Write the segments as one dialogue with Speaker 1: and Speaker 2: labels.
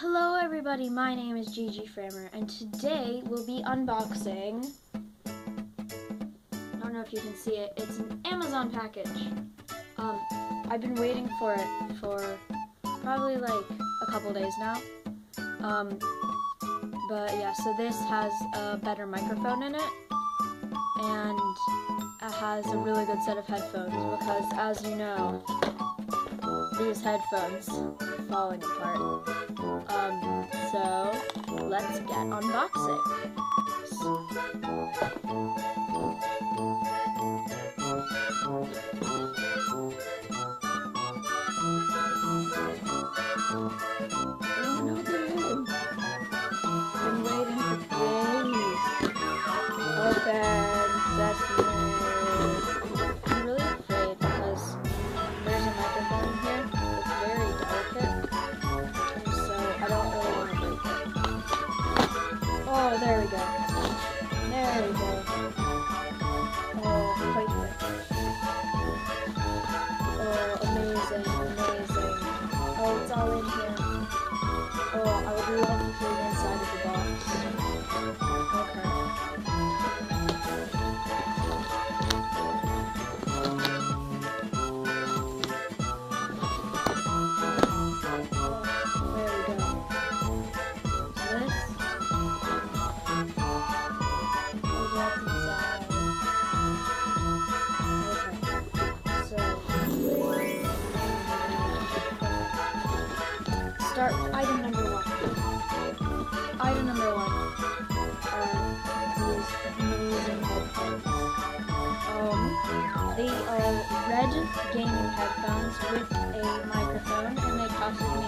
Speaker 1: Hello everybody, my name is Gigi Framer, and today we'll be unboxing, I don't know if you can see it, it's an Amazon package. I've been waiting for it for probably like a couple days now. But yeah, so this has a better microphone in it, and it has a really good set of headphones, because as you know, these headphones are falling apart. So let's get unboxing. Oh no, good. Been waiting for days. Open sesame. I'm really afraid because there's a microphone in here. It's very delicate, so I don't really want to break it. Oh, there we go. There we go. Oh, quite quick. Oh, amazing, amazing. Oh, it's all in here. Oh, I would love to see the inside of the box. Okay. Start item number one. Item number one are these amazing headphones. They are red gaming headphones with a microphone, and they costed me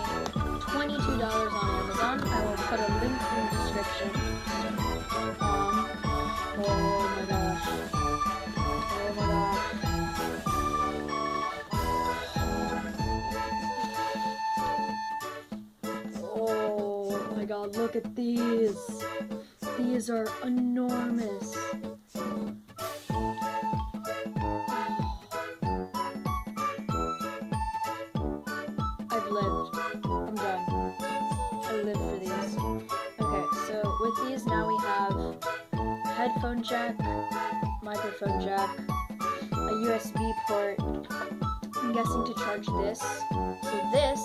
Speaker 1: $22 on Amazon. I will put a link in the description. Oh my gosh. Oh my gosh. Oh my god, look at these. These are enormous. I've lived. I'm done. I live for these. Okay, so with these now we have headphone jack, microphone jack, a USB port. I'm guessing to charge this. So this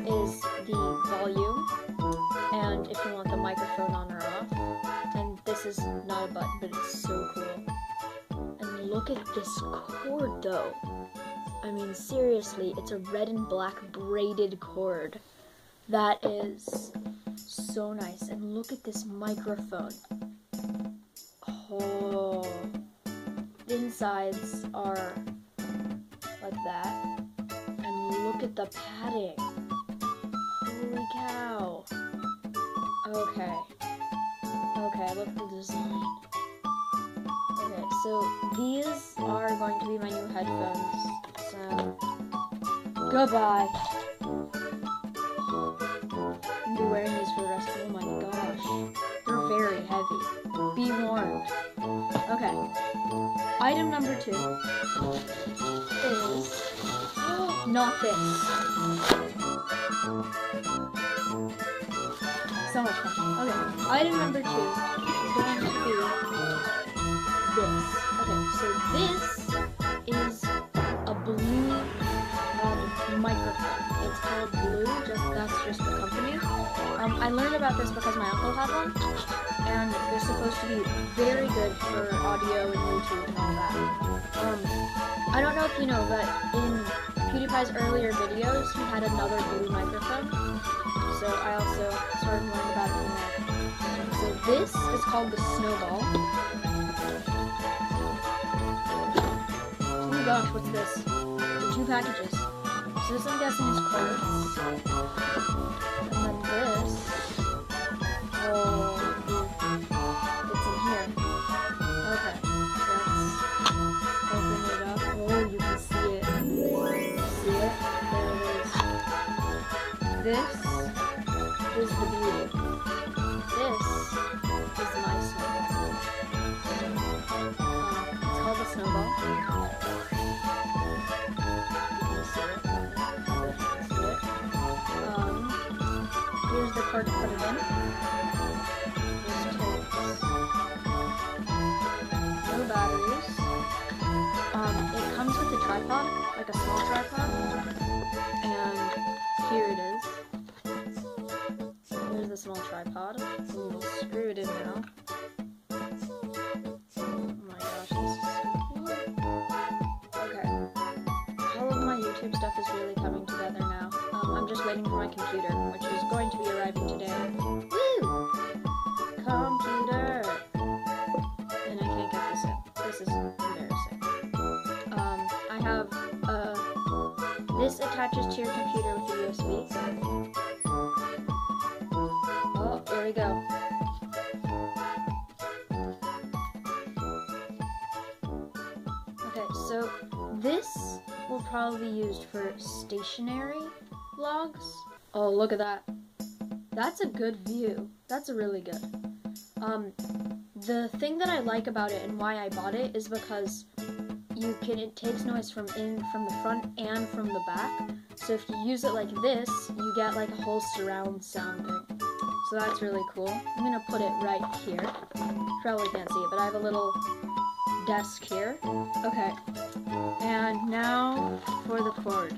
Speaker 1: is the volume, and if you want the microphone on or off. And this is not a button, but it's so cool. And look at this cord though. I mean, seriously, it's a red and black braided cord. That is so nice. And look at this microphone. Oh, the insides are like that. And look at the padding. Holy cow. Okay. Okay, look at the design. Okay, so these are going to be my new headphones. So, goodbye. I'll be wearing these for the rest of, oh my gosh. They're very heavy. Be warned. Okay. Item number 2 is not this. So much fun. Okay. Item number 2 is going to be this. Okay, so this is a blue microphone. It's called Blue, that's just the company. I learned about this because my uncle had one, and they're supposed to be very good for audio and YouTube and all that. I don't know if you know, but in PewDiePie's earlier videos, he had another blue microphone, so I also started learning about it from there. So this is called the Snowball. Oh my gosh, what's this? The 2 packages. So this, I'm guessing, is cords. And then this, oh, it's in here. Okay, let's open it up. Oh, you can see it. See it? There it is. This is the beauty. This is my snowball. It's called the Snowball. You can see it. cord to put it in. Just takes no batteries. It comes with a tripod, like a small tripod, and here it is. There's the small tripod. We'll screw it in now. Oh my gosh, this is so cool. Okay. All of my YouTube stuff is really coming together now. I'm just waiting for my computer, which is going to be arriving today. Woo! Computer! And I can't get this in. This is embarrassing. I have, this attaches to your computer with a USB. Oh, there we go. Okay, so this will probably be used for stationary vlogs. Oh, look at that. That's a good view. That's really good. The thing that I like about it and why I bought it is because it takes noise from the front and from the back. So if you use it like this, you get like a whole surround sound thing. So that's really cool. I'm gonna put it right here. Probably can't see it, but I have a little desk here. Okay. And now for the cord.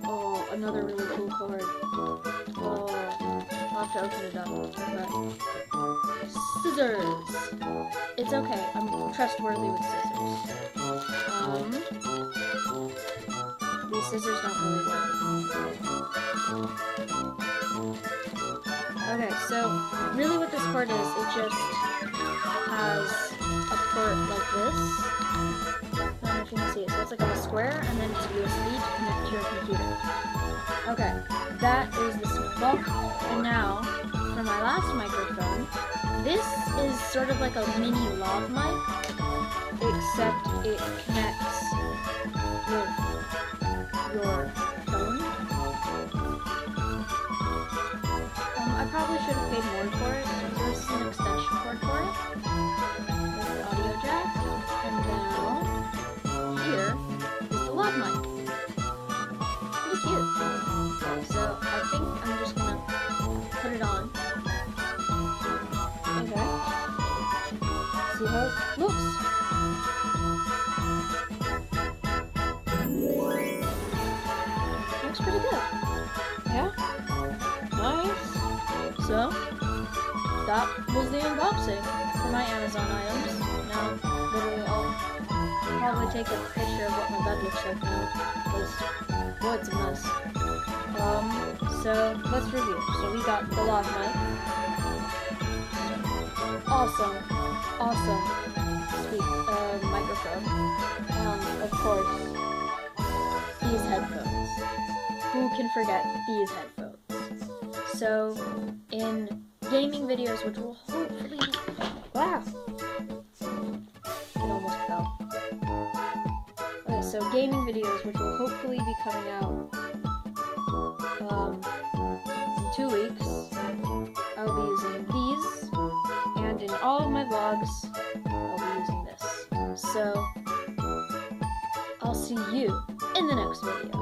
Speaker 1: Oh, another really cool cord. Oh, I'll have to open it up. Okay. Scissors. It's okay. I'm trustworthy with scissors. These scissors don't really work. Okay, so really what this cord is, it just has a port like this. I don't know if you can see it. So it's like a square, and then it's USB to connect to your computer. Okay, that is the symbol. And now, for my last microphone, this is sort of like a mini lav mic, except it connects with your phone. I probably should have paid more for it, so this is an extension cord for it, with the audio jack, and now, here is the lav mic. Pretty cute. So, I think I'm just gonna put it on. Okay. See how it looks. Looks pretty good. Yeah? Nice. So, that was the unboxing for my Amazon items. Now, literally, I'll probably take a picture of what my bed looks like now, because, well, it's a mess. So, let's review. So, we got the lav mic. Awesome microphone. Of course, these headphones. Who can forget these headphones? So, in gaming videos, which will hopefully... Wow! It almost fell. Okay, so gaming videos, which will hopefully be coming out in 2 weeks, I'll be using these, and in all of my vlogs, I'll be using this. So, I'll see you in the next video.